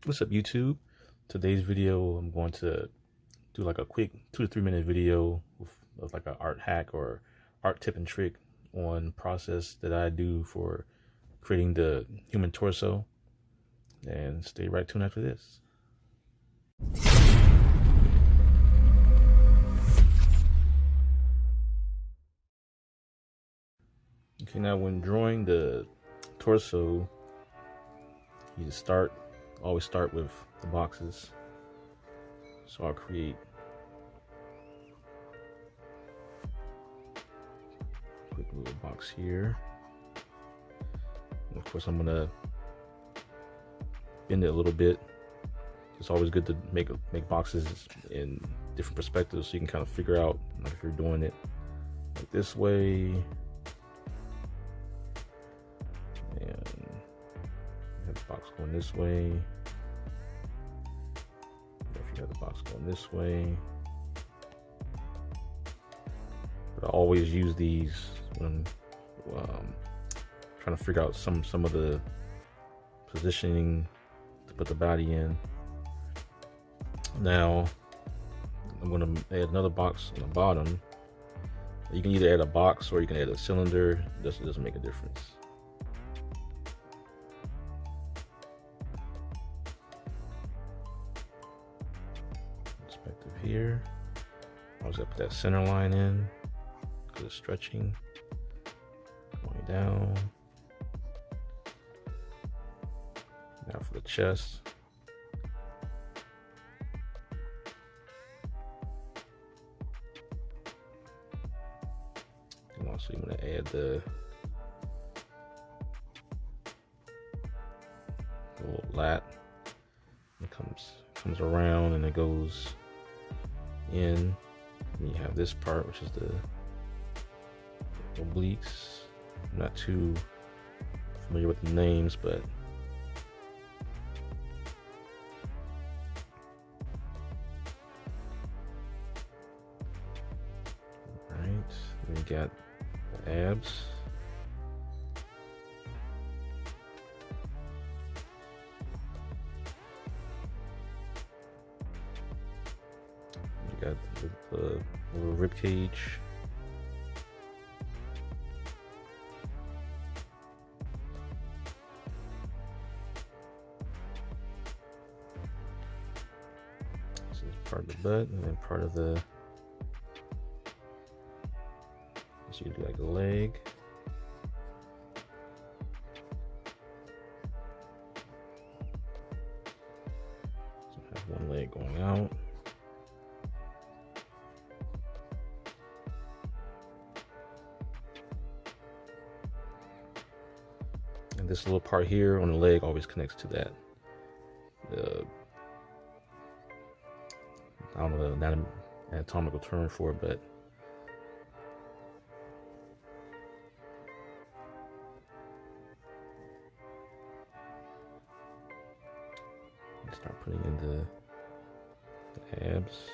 What's up, YouTube? Today's video, I'm going to do like a quick 2 to 3 minute video of like an art hack or art tip and trick on process that I do for creating the human torso. And stay right tuned after this. Okay, now when drawing the torso, you just always start with the boxes. So I'll create a quick little box here. And of course, I'm gonna bend it a little bit. It's always good to make boxes in different perspectives so you can kind of figure out, like, if you're doing it like this way, and you have the box going this way. If you have the box going this way, but I always use these when trying to figure out some of the positioning to put the body in. Now I'm going to add another box on the bottom. You can either add a box or you can add a cylinder. This doesn't make a difference. Perspective here. I was going to put that center line in because it's stretching. Going down. Now for the chest. And also you want to add the little lat. It comes around and it goes in. And you have this part, which is the obliques. I'm not too familiar with the names, but we got the abs. We got the little rib cage. This is part of the butt, and then part of the. So you do like a leg. So I have one leg going out. And this little part here on the leg always connects to that. I don't know the anatomical term for it, but start putting in the abs.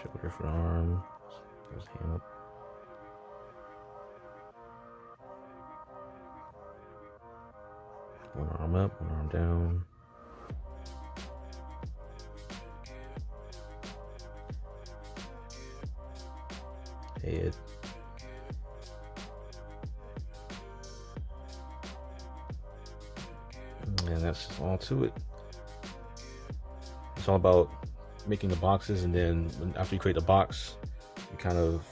Shoulder for the arm. Goes hand up. One arm up, one arm down. Head. And that's all to it. It's all about making the boxes, and then after you create the box, you kind of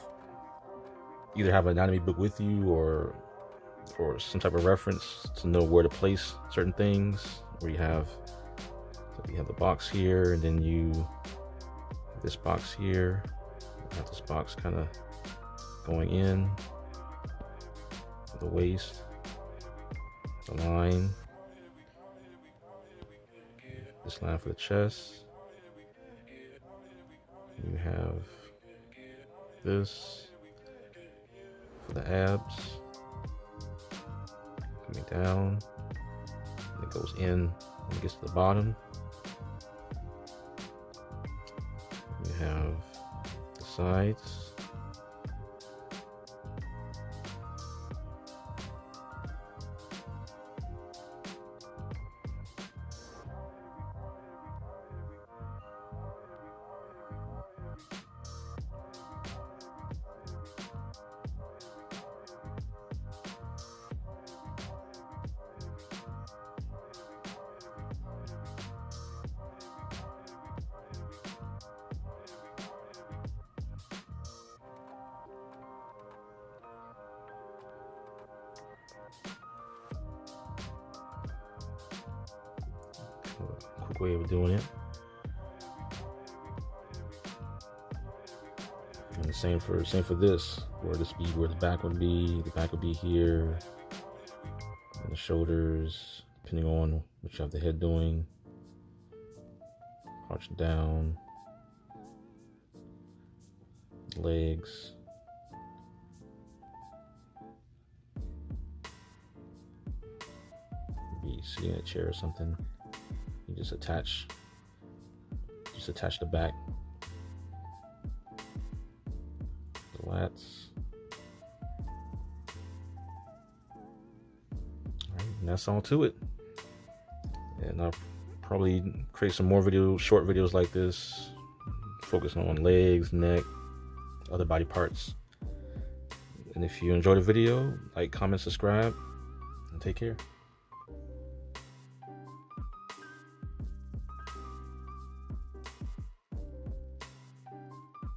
either have an anatomy book with you or some type of reference to know where to place certain things. Where you have the box here, and then you have this box here. You have this box kind of going in, the waist, the line, this line for the chest. You have this for the abs, coming down, and it goes in When it gets to the bottom, we have the sides. Quick way of doing it. And the same for this, where this be where the back would be. The back would be here, and the shoulders, depending on what you have the head doing. Arch down, legs. Maybe sitting in a chair or something. You just attach the back, the lats. Alright, and that's all to it. And I'll probably create some more short videos like this, focusing on legs, neck, other body parts. And if you enjoyed the video, like, comment, subscribe, and take care.